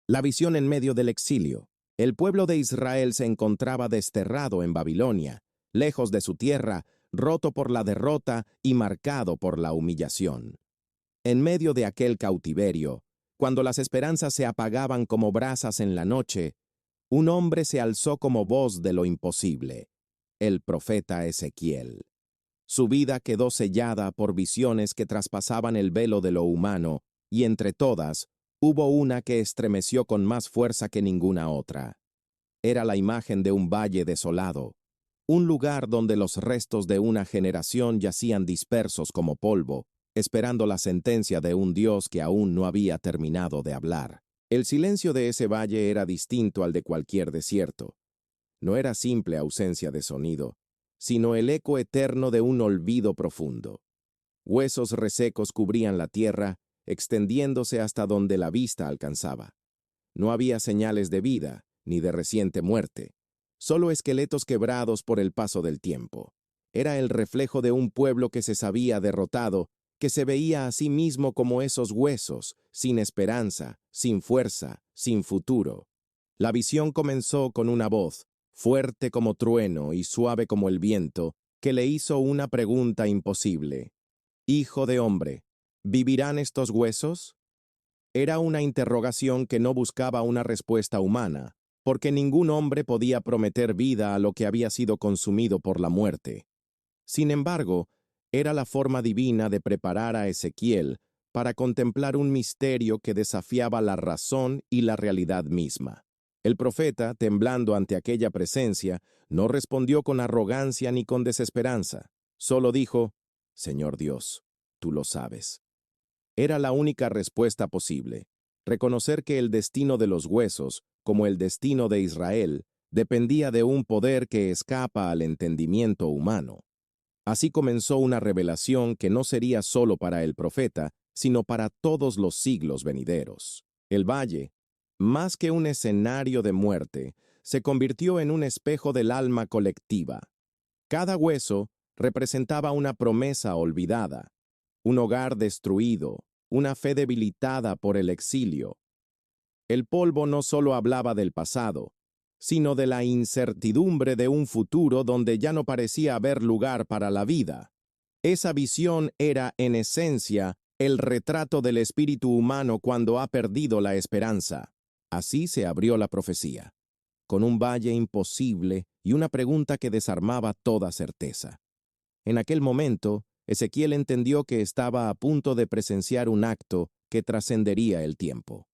La visión en medio del exilio. El pueblo de Israel se encontraba desterrado en Babilonia, lejos de su tierra, roto por la derrota y marcado por la humillación. En medio de aquel cautiverio, cuando las esperanzas se apagaban como brasas en la noche, un hombre se alzó como voz de lo imposible, el profeta Ezequiel. Su vida quedó sellada por visiones que traspasaban el velo de lo humano, y entre todas, hubo una que estremeció con más fuerza que ninguna otra. Era la imagen de un valle desolado, un lugar donde los restos de una generación yacían dispersos como polvo, esperando la sentencia de un Dios que aún no había terminado de hablar. El silencio de ese valle era distinto al de cualquier desierto. No era simple ausencia de sonido, sino el eco eterno de un olvido profundo. Huesos resecos cubrían la tierra, extendiéndose hasta donde la vista alcanzaba. No había señales de vida, ni de reciente muerte, solo esqueletos quebrados por el paso del tiempo. Era el reflejo de un pueblo que se sabía derrotado, que se veía a sí mismo como esos huesos, sin esperanza, sin fuerza, sin futuro. La visión comenzó con una voz, fuerte como trueno y suave como el viento, que le hizo una pregunta imposible. Hijo de hombre, ¿vivirán estos huesos? Era una interrogación que no buscaba una respuesta humana, porque ningún hombre podía prometer vida a lo que había sido consumido por la muerte. Sin embargo, era la forma divina de preparar a Ezequiel para contemplar un misterio que desafiaba la razón y la realidad misma. El profeta, temblando ante aquella presencia, no respondió con arrogancia ni con desesperanza. Solo dijo, Señor Dios, tú lo sabes. Era la única respuesta posible, reconocer que el destino de los huesos, como el destino de Israel, dependía de un poder que escapa al entendimiento humano. Así comenzó una revelación que no sería solo para el profeta, sino para todos los siglos venideros. El valle, más que un escenario de muerte, se convirtió en un espejo del alma colectiva. Cada hueso representaba una promesa olvidada, un hogar destruido, una fe debilitada por el exilio. El polvo no solo hablaba del pasado, sino de la incertidumbre de un futuro donde ya no parecía haber lugar para la vida. Esa visión era, en esencia, el retrato del espíritu humano cuando ha perdido la esperanza. Así se abrió la profecía, con un valle imposible y una pregunta que desarmaba toda certeza. En aquel momento, Ezequiel entendió que estaba a punto de presenciar un acto que trascendería el tiempo.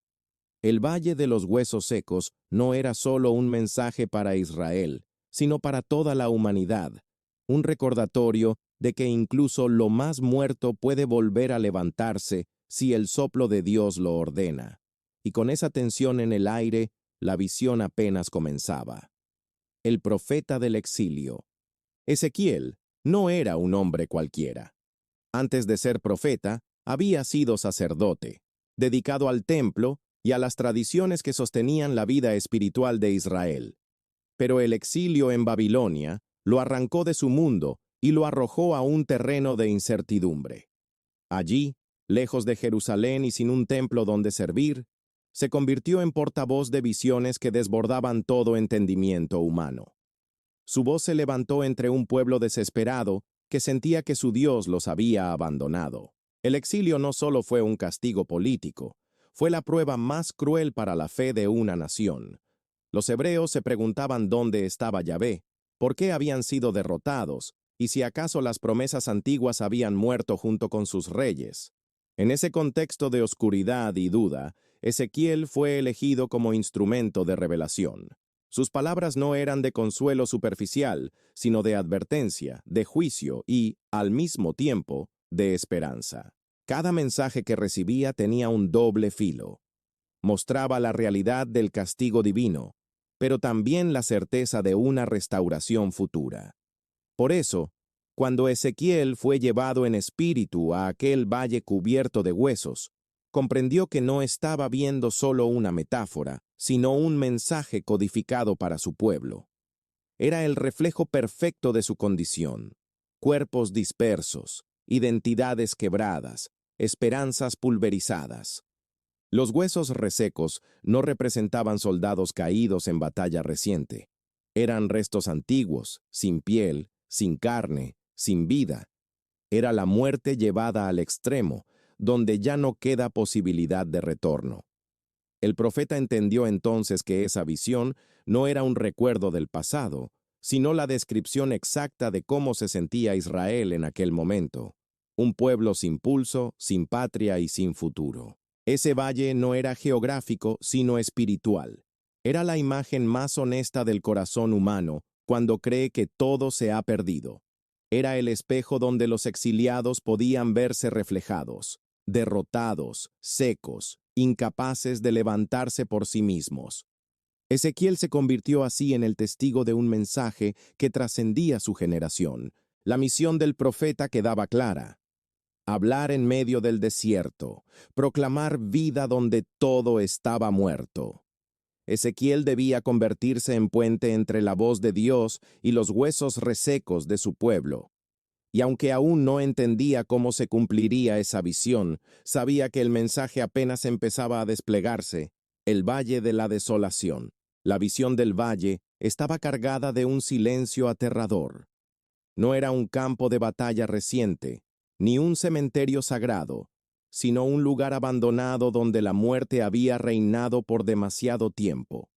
El Valle de los Huesos Secos no era solo un mensaje para Israel, sino para toda la humanidad, un recordatorio de que incluso lo más muerto puede volver a levantarse si el soplo de Dios lo ordena. Y con esa tensión en el aire, la visión apenas comenzaba. El profeta del exilio. Ezequiel no era un hombre cualquiera. Antes de ser profeta, había sido sacerdote, dedicado al templo y a las tradiciones que sostenían la vida espiritual de Israel. Pero el exilio en Babilonia lo arrancó de su mundo y lo arrojó a un terreno de incertidumbre. Allí, lejos de Jerusalén y sin un templo donde servir, se convirtió en portavoz de visiones que desbordaban todo entendimiento humano. Su voz se levantó entre un pueblo desesperado que sentía que su Dios los había abandonado. El exilio no solo fue un castigo político, fue la prueba más cruel para la fe de una nación. Los hebreos se preguntaban dónde estaba Yahvé, por qué habían sido derrotados, y si acaso las promesas antiguas habían muerto junto con sus reyes. En ese contexto de oscuridad y duda, Ezequiel fue elegido como instrumento de revelación. Sus palabras no eran de consuelo superficial, sino de advertencia, de juicio y, al mismo tiempo, de esperanza. Cada mensaje que recibía tenía un doble filo. Mostraba la realidad del castigo divino, pero también la certeza de una restauración futura. Por eso, cuando Ezequiel fue llevado en espíritu a aquel valle cubierto de huesos, comprendió que no estaba viendo solo una metáfora, sino un mensaje codificado para su pueblo. Era el reflejo perfecto de su condición: cuerpos dispersos, identidades quebradas, esperanzas pulverizadas. Los huesos resecos no representaban soldados caídos en batalla reciente. Eran restos antiguos, sin piel, sin carne, sin vida. Era la muerte llevada al extremo, donde ya no queda posibilidad de retorno. El profeta entendió entonces que esa visión no era un recuerdo del pasado, sino la descripción exacta de cómo se sentía Israel en aquel momento. Un pueblo sin pulso, sin patria y sin futuro. Ese valle no era geográfico, sino espiritual. Era la imagen más honesta del corazón humano cuando cree que todo se ha perdido. Era el espejo donde los exiliados podían verse reflejados, derrotados, secos, incapaces de levantarse por sí mismos. Ezequiel se convirtió así en el testigo de un mensaje que trascendía su generación. La misión del profeta quedaba clara: hablar en medio del desierto, proclamar vida donde todo estaba muerto. Ezequiel debía convertirse en puente entre la voz de Dios y los huesos resecos de su pueblo. Y aunque aún no entendía cómo se cumpliría esa visión, sabía que el mensaje apenas empezaba a desplegarse: el Valle de la Desolación. La visión del valle estaba cargada de un silencio aterrador. No era un campo de batalla reciente, ni un cementerio sagrado, sino un lugar abandonado donde la muerte había reinado por demasiado tiempo.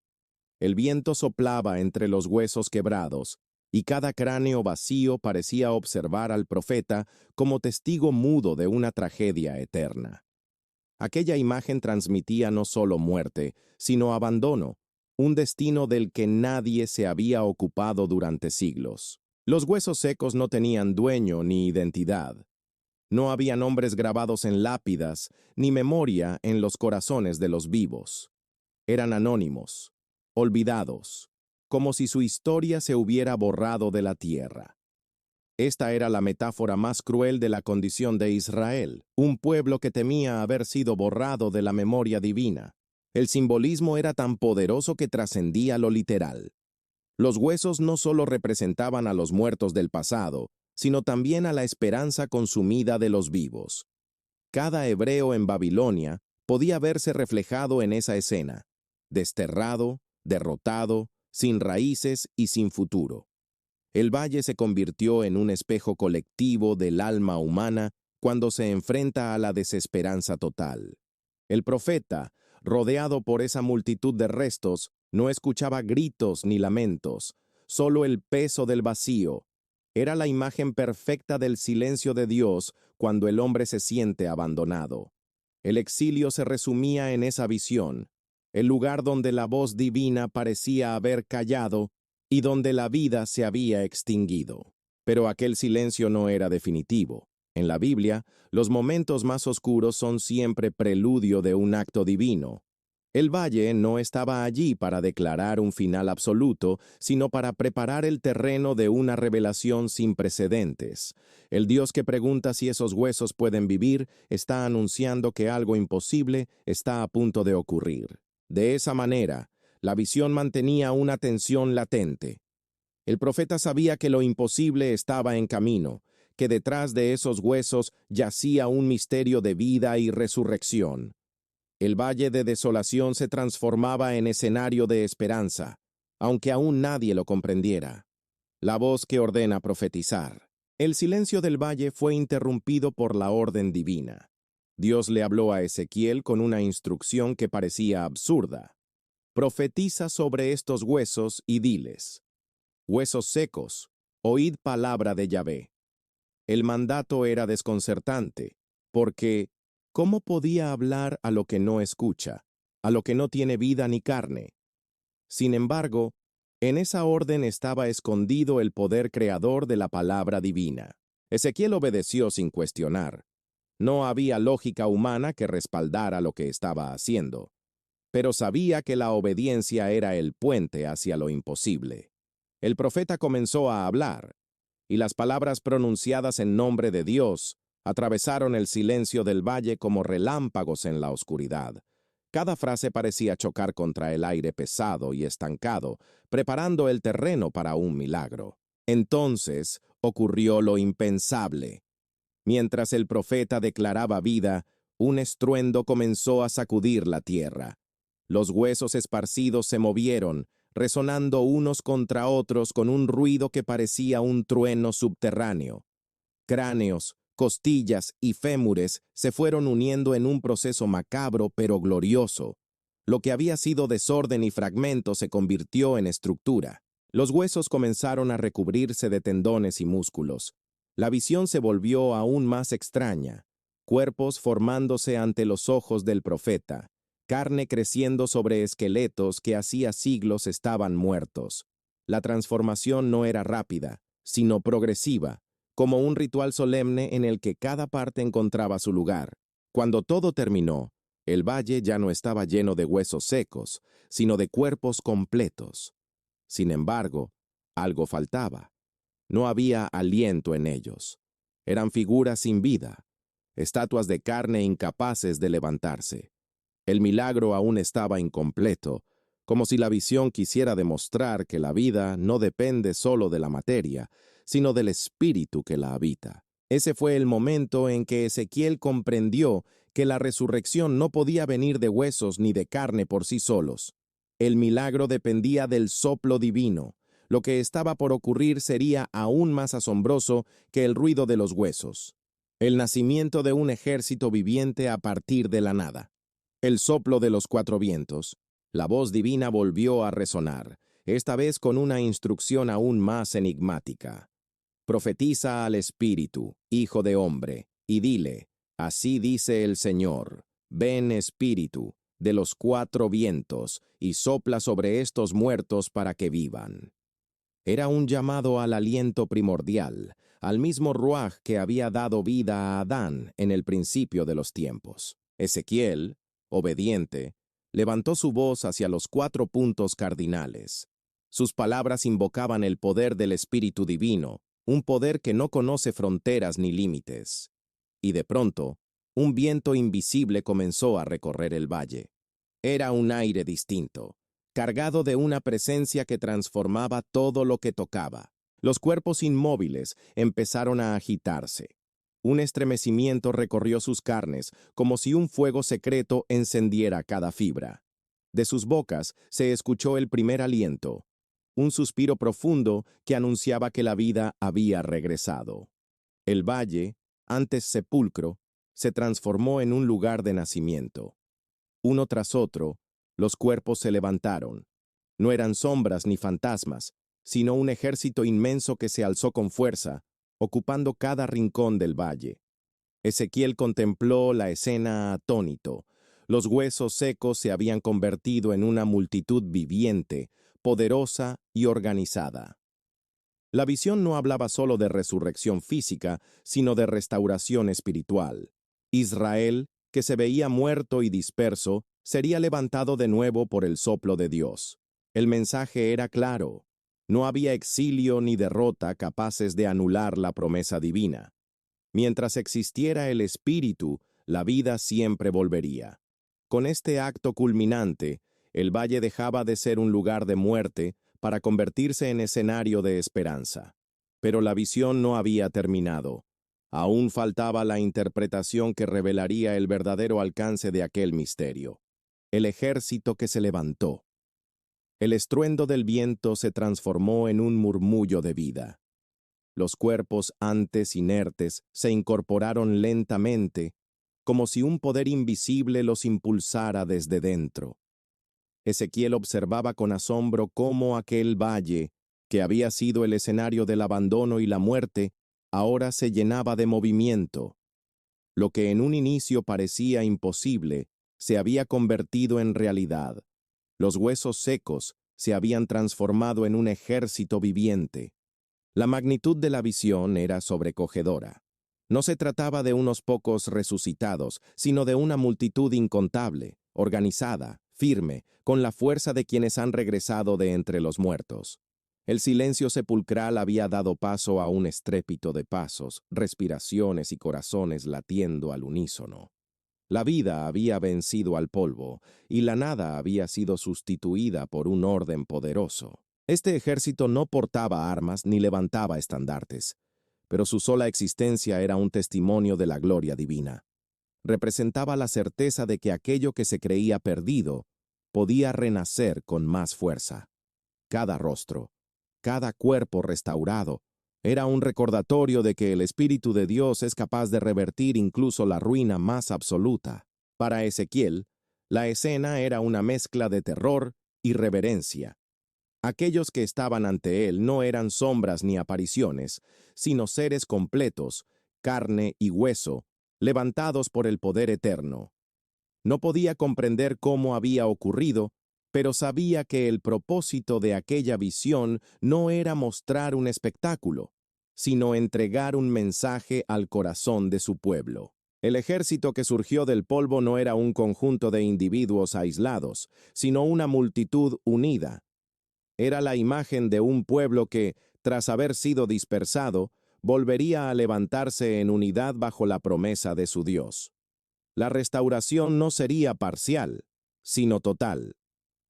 El viento soplaba entre los huesos quebrados, y cada cráneo vacío parecía observar al profeta como testigo mudo de una tragedia eterna. Aquella imagen transmitía no solo muerte, sino abandono, un destino del que nadie se había ocupado durante siglos. Los huesos secos no tenían dueño ni identidad. No había nombres grabados en lápidas, ni memoria en los corazones de los vivos. Eran anónimos, olvidados, como si su historia se hubiera borrado de la tierra. Esta era la metáfora más cruel de la condición de Israel, un pueblo que temía haber sido borrado de la memoria divina. El simbolismo era tan poderoso que trascendía lo literal. Los huesos no solo representaban a los muertos del pasado, sino también a la esperanza consumida de los vivos. Cada hebreo en Babilonia podía verse reflejado en esa escena: desterrado, derrotado, sin raíces y sin futuro. El valle se convirtió en un espejo colectivo del alma humana cuando se enfrenta a la desesperanza total. El profeta, rodeado por esa multitud de restos, no escuchaba gritos ni lamentos, solo el peso del vacío. Era la imagen perfecta del silencio de Dios cuando el hombre se siente abandonado. El exilio se resumía en esa visión, el lugar donde la voz divina parecía haber callado y donde la vida se había extinguido. Pero aquel silencio no era definitivo. En la Biblia, los momentos más oscuros son siempre preludio de un acto divino. El valle no estaba allí para declarar un final absoluto, sino para preparar el terreno de una revelación sin precedentes. El Dios que pregunta si esos huesos pueden vivir está anunciando que algo imposible está a punto de ocurrir. De esa manera, la visión mantenía una tensión latente. El profeta sabía que lo imposible estaba en camino, que detrás de esos huesos yacía un misterio de vida y resurrección. El Valle de Desolación se transformaba en escenario de esperanza, aunque aún nadie lo comprendiera. La voz que ordena profetizar. El silencio del valle fue interrumpido por la orden divina. Dios le habló a Ezequiel con una instrucción que parecía absurda. Profetiza sobre estos huesos y diles: huesos secos, oíd palabra de Yahvé. El mandato era desconcertante, porque ¿cómo podía hablar a lo que no escucha, a lo que no tiene vida ni carne? Sin embargo, en esa orden estaba escondido el poder creador de la palabra divina. Ezequiel obedeció sin cuestionar. No había lógica humana que respaldara lo que estaba haciendo, pero sabía que la obediencia era el puente hacia lo imposible. El profeta comenzó a hablar, y las palabras pronunciadas en nombre de Dios atravesaron el silencio del valle como relámpagos en la oscuridad. Cada frase parecía chocar contra el aire pesado y estancado, preparando el terreno para un milagro. Entonces ocurrió lo impensable. Mientras el profeta declaraba vida, Un estruendo comenzó a sacudir la tierra. Los huesos esparcidos se movieron, resonando unos contra otros con un ruido que parecía un trueno subterráneo. Cráneos, costillas y fémures se fueron uniendo en un proceso macabro pero glorioso. Lo que había sido desorden y fragmento se convirtió en estructura. Los huesos comenzaron a recubrirse de tendones y músculos. La visión se volvió aún más extraña. Cuerpos formándose ante los ojos del profeta, carne creciendo sobre esqueletos que hacía siglos estaban muertos. La transformación no era rápida, sino progresiva, como un ritual solemne en el que cada parte encontraba su lugar. Cuando todo terminó, el valle ya no estaba lleno de huesos secos, sino de cuerpos completos. Sin embargo, algo faltaba. No había aliento en ellos. Eran figuras sin vida, estatuas de carne incapaces de levantarse. El milagro aún estaba incompleto, como si la visión quisiera demostrar que la vida no depende solo de la materia, sino del espíritu que la habita. Ese fue el momento en que Ezequiel comprendió que la resurrección no podía venir de huesos ni de carne por sí solos. El milagro dependía del soplo divino. Lo que estaba por ocurrir sería aún más asombroso que el ruido de los huesos. El nacimiento de un ejército viviente a partir de la nada. El soplo de los cuatro vientos. La voz divina volvió a resonar, esta vez con una instrucción aún más enigmática. Profetiza al Espíritu, hijo de hombre, y dile, así dice el Señor, ven Espíritu, de los cuatro vientos, y sopla sobre estos muertos para que vivan. Era un llamado al aliento primordial, al mismo ruaj que había dado vida a Adán en el principio de los tiempos. Ezequiel, obediente, levantó su voz hacia los 4 puntos cardinales. Sus palabras invocaban el poder del Espíritu Divino, un poder que no conoce fronteras ni límites. Y de pronto, un viento invisible comenzó a recorrer el valle. Era un aire distinto, cargado de una presencia que transformaba todo lo que tocaba. Los cuerpos inmóviles empezaron a agitarse. Un estremecimiento recorrió sus carnes, como si un fuego secreto encendiera cada fibra. De sus bocas se escuchó el primer aliento, un suspiro profundo que anunciaba que la vida había regresado. El valle, antes sepulcro, se transformó en un lugar de nacimiento. Uno tras otro, los cuerpos se levantaron. No eran sombras ni fantasmas, sino un ejército inmenso que se alzó con fuerza, ocupando cada rincón del valle. Ezequiel contempló la escena atónito. Los huesos secos se habían convertido en una multitud viviente, poderosa y organizada. La visión no hablaba solo de resurrección física, sino de restauración espiritual. Israel, que se veía muerto y disperso, sería levantado de nuevo por el soplo de Dios. El mensaje era claro. No había exilio ni derrota capaces de anular la promesa divina. Mientras existiera el Espíritu, la vida siempre volvería. Con este acto culminante, el valle dejaba de ser un lugar de muerte para convertirse en escenario de esperanza. Pero la visión no había terminado. Aún faltaba la interpretación que revelaría el verdadero alcance de aquel misterio. El ejército que se levantó. El estruendo del viento se transformó en un murmullo de vida. Los cuerpos antes inertes se incorporaron lentamente, como si un poder invisible los impulsara desde dentro. Ezequiel observaba con asombro cómo aquel valle, que había sido el escenario del abandono y la muerte, ahora se llenaba de movimiento. Lo que en un inicio parecía imposible, se había convertido en realidad. Los huesos secos se habían transformado en un ejército viviente. La magnitud de la visión era sobrecogedora. No se trataba de unos pocos resucitados, sino de una multitud incontable, organizada, firme, con la fuerza de quienes han regresado de entre los muertos. El silencio sepulcral había dado paso a un estrépito de pasos, respiraciones y corazones latiendo al unísono. La vida había vencido al polvo, y la nada había sido sustituida por un orden poderoso. Este ejército no portaba armas ni levantaba estandartes, pero su sola existencia era un testimonio de la gloria divina. representaba la certeza de que aquello que se creía perdido podía renacer con más fuerza. Cada rostro, cada cuerpo restaurado, era un recordatorio de que el Espíritu de Dios es capaz de revertir incluso la ruina más absoluta. Para Ezequiel, la escena era una mezcla de terror y reverencia. Aquellos que estaban ante él no eran sombras ni apariciones, sino seres completos, carne y hueso, levantados por el poder eterno. No podía comprender cómo había ocurrido, pero sabía que el propósito de aquella visión no era mostrar un espectáculo, sino entregar un mensaje al corazón de su pueblo. El ejército que surgió del polvo no era un conjunto de individuos aislados, sino una multitud unida. Era la imagen de un pueblo que, tras haber sido dispersado, volvería a levantarse en unidad bajo la promesa de su Dios. La restauración no sería parcial, sino total.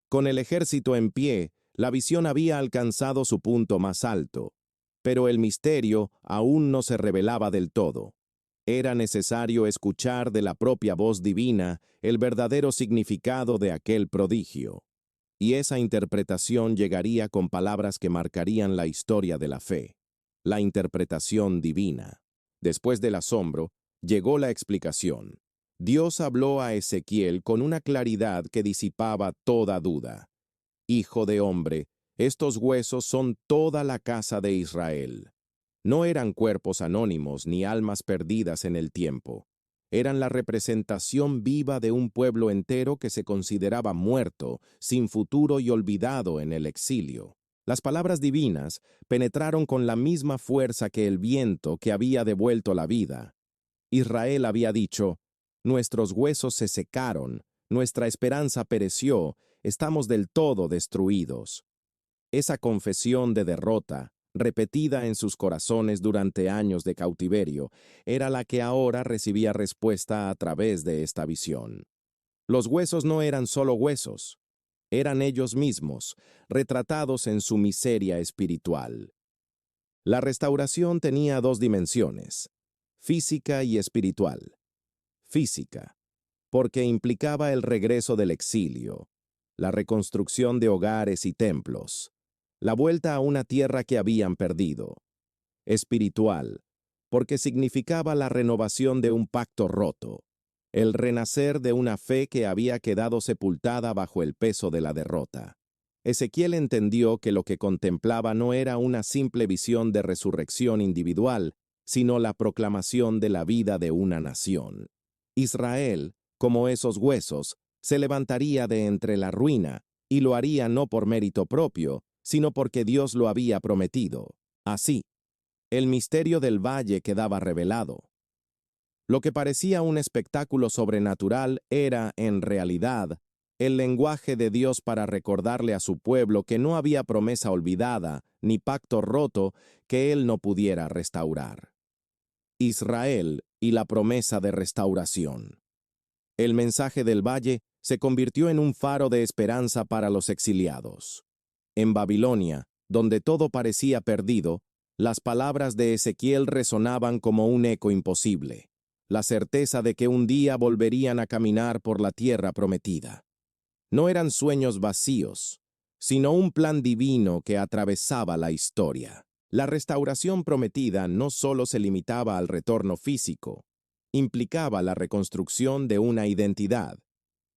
Con el ejército en pie, la visión había alcanzado su punto más alto, pero el misterio aún no se revelaba del todo. Era necesario escuchar de la propia voz divina el verdadero significado de aquel prodigio, y esa interpretación llegaría con palabras que marcarían la historia de la fe, la interpretación divina. Después del asombro, llegó la explicación. Dios habló a Ezequiel con una claridad que disipaba toda duda. Hijo de hombre, estos huesos son toda la casa de Israel. No eran cuerpos anónimos ni almas perdidas en el tiempo. Eran la representación viva de un pueblo entero que se consideraba muerto, sin futuro y olvidado en el exilio. Las palabras divinas penetraron con la misma fuerza que el viento que había devuelto la vida. Israel había dicho: nuestros huesos se secaron, nuestra esperanza pereció, estamos del todo destruidos. Esa confesión de derrota, repetida en sus corazones durante años de cautiverio, era la que ahora recibía respuesta a través de esta visión. Los huesos no eran solo huesos, eran ellos mismos, retratados en su miseria espiritual. La restauración tenía dos dimensiones: física y espiritual. Física, porque implicaba el regreso del exilio, la reconstrucción de hogares y templos, la vuelta a una tierra que habían perdido. Espiritual, porque significaba la renovación de un pacto roto, el renacer de una fe que había quedado sepultada bajo el peso de la derrota. Ezequiel entendió que lo que contemplaba no era una simple visión de resurrección individual, sino la proclamación de la vida de una nación. Israel, como esos huesos, se levantaría de entre la ruina, y lo haría no por mérito propio, sino porque Dios lo había prometido. Así, el misterio del valle quedaba revelado. Lo que parecía un espectáculo sobrenatural era, en realidad, el lenguaje de Dios para recordarle a su pueblo que no había promesa olvidada ni pacto roto que él no pudiera restaurar. Israel y la promesa de restauración. El mensaje del valle se convirtió en un faro de esperanza para los exiliados. En Babilonia, donde todo parecía perdido, las palabras de Ezequiel resonaban como un eco imposible, la certeza de que un día volverían a caminar por la tierra prometida. No eran sueños vacíos, sino un plan divino que atravesaba la historia. La restauración prometida no solo se limitaba al retorno físico, implicaba la reconstrucción de una identidad.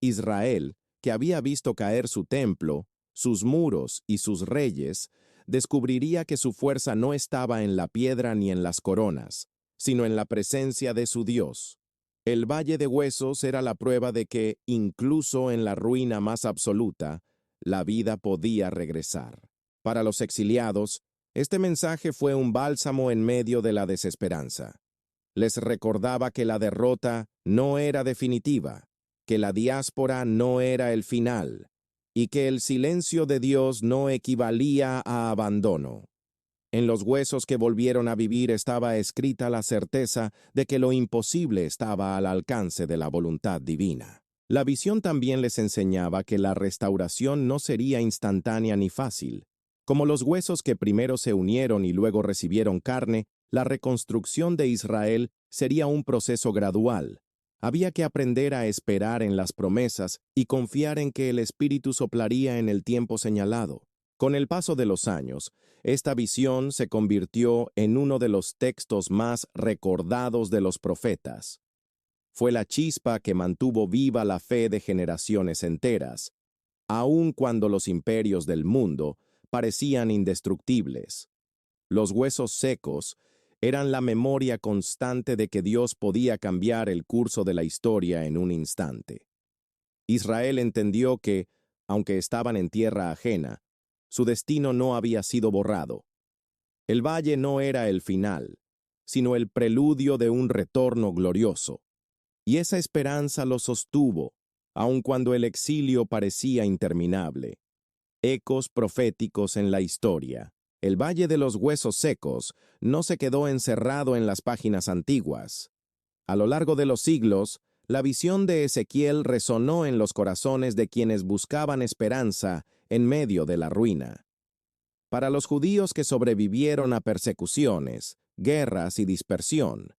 Israel, que había visto caer su templo, sus muros y sus reyes, descubriría que su fuerza no estaba en la piedra ni en las coronas, sino en la presencia de su Dios. El Valle de Huesos era la prueba de que, incluso en la ruina más absoluta, la vida podía regresar. Para los exiliados, este mensaje fue un bálsamo en medio de la desesperanza. Les recordaba que la derrota no era definitiva, que la diáspora no era el final, y que el silencio de Dios no equivalía a abandono. En los huesos que volvieron a vivir estaba escrita la certeza de que lo imposible estaba al alcance de la voluntad divina. La visión también les enseñaba que la restauración no sería instantánea ni fácil. Como los huesos que primero se unieron y luego recibieron carne, la reconstrucción de Israel sería un proceso gradual. Había que aprender a esperar en las promesas y confiar en que el Espíritu soplaría en el tiempo señalado. Con el paso de los años, esta visión se convirtió en uno de los textos más recordados de los profetas. Fue la chispa que mantuvo viva la fe de generaciones enteras, aun cuando los imperios del mundo parecían indestructibles. Los huesos secos eran la memoria constante de que Dios podía cambiar el curso de la historia en un instante. Israel entendió que, aunque estaban en tierra ajena, su destino no había sido borrado. El valle no era el final, sino el preludio de un retorno glorioso. Y esa esperanza lo sostuvo, aun cuando el exilio parecía interminable. Ecos proféticos en la historia. El Valle de los Huesos Secos no se quedó encerrado en las páginas antiguas. A lo largo de los siglos, la visión de Ezequiel resonó en los corazones de quienes buscaban esperanza en medio de la ruina. Para los judíos que sobrevivieron a persecuciones, guerras y dispersión,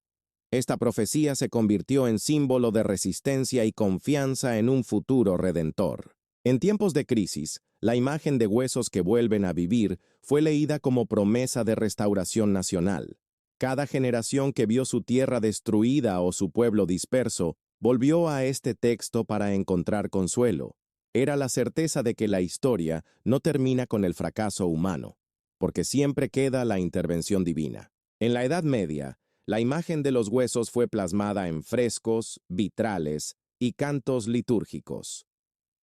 esta profecía se convirtió en símbolo de resistencia y confianza en un futuro redentor. En tiempos de crisis, la imagen de huesos que vuelven a vivir fue leída como promesa de restauración nacional. Cada generación que vio su tierra destruida o su pueblo disperso volvió a este texto para encontrar consuelo. Era la certeza de que la historia no termina con el fracaso humano, porque siempre queda la intervención divina. En la Edad Media, la imagen de los huesos fue plasmada en frescos, vitrales y cantos litúrgicos.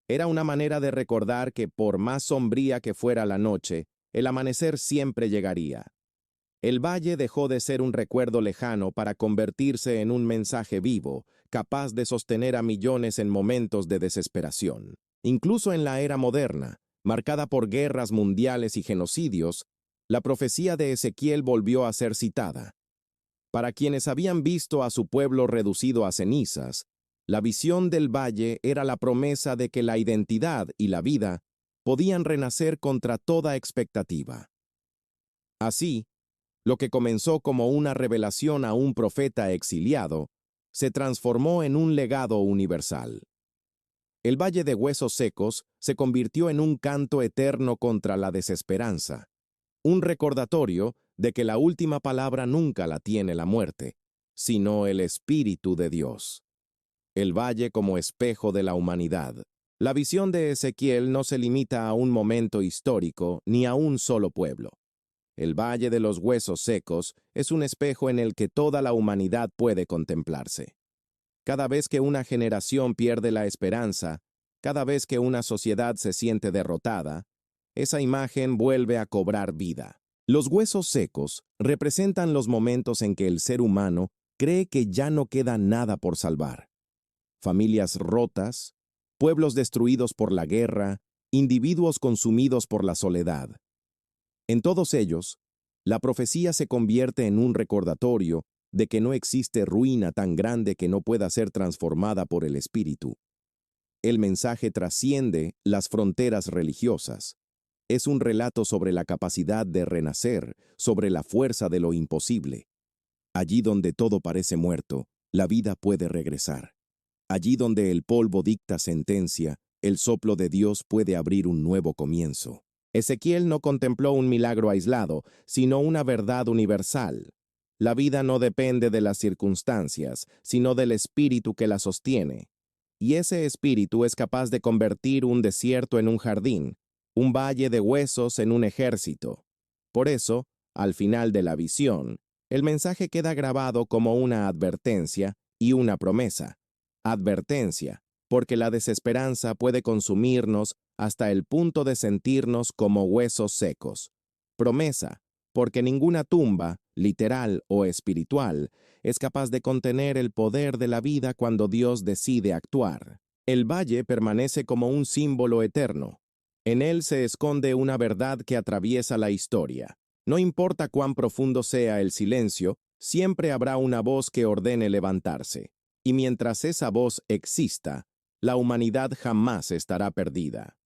Era una manera de recordar que por más sombría que fuera la noche, el amanecer siempre llegaría. El valle dejó de ser un recuerdo lejano para convertirse en un mensaje vivo, capaz de sostener a millones en momentos de desesperación. Incluso en la era moderna, marcada por guerras mundiales y genocidios, la profecía de Ezequiel volvió a ser citada. Para quienes habían visto a su pueblo reducido a cenizas, la visión del valle era la promesa de que la identidad y la vida podían renacer contra toda expectativa. Así, lo que comenzó como una revelación a un profeta exiliado, se transformó en un legado universal. El Valle de Huesos Secos se convirtió en un canto eterno contra la desesperanza, un recordatorio de que la última palabra nunca la tiene la muerte, sino el Espíritu de Dios. El valle como espejo de la humanidad. La visión de Ezequiel no se limita a un momento histórico ni a un solo pueblo. El Valle de los Huesos Secos es un espejo en el que toda la humanidad puede contemplarse. Cada vez que una generación pierde la esperanza, cada vez que una sociedad se siente derrotada, esa imagen vuelve a cobrar vida. Los huesos secos representan los momentos en que el ser humano cree que ya no queda nada por salvar. Familias rotas, pueblos destruidos por la guerra, individuos consumidos por la soledad. En todos ellos, la profecía se convierte en un recordatorio de que no existe ruina tan grande que no pueda ser transformada por el Espíritu. El mensaje trasciende las fronteras religiosas. Es un relato sobre la capacidad de renacer, sobre la fuerza de lo imposible. Allí donde todo parece muerto, la vida puede regresar. Allí donde el polvo dicta sentencia, el soplo de Dios puede abrir un nuevo comienzo. Ezequiel no contempló un milagro aislado, sino una verdad universal. La vida no depende de las circunstancias, sino del espíritu que la sostiene. Y ese espíritu es capaz de convertir un desierto en un jardín, un valle de huesos en un ejército. Por eso, al final de la visión, el mensaje queda grabado como una advertencia y una promesa. Advertencia, porque la desesperanza puede consumirnos hasta el punto de sentirnos como huesos secos. Promesa, porque ninguna tumba, literal o espiritual, es capaz de contener el poder de la vida cuando Dios decide actuar. El valle permanece como un símbolo eterno. En él se esconde una verdad que atraviesa la historia. No importa cuán profundo sea el silencio, siempre habrá una voz que ordene levantarse. Y mientras esa voz exista, la humanidad jamás estará perdida.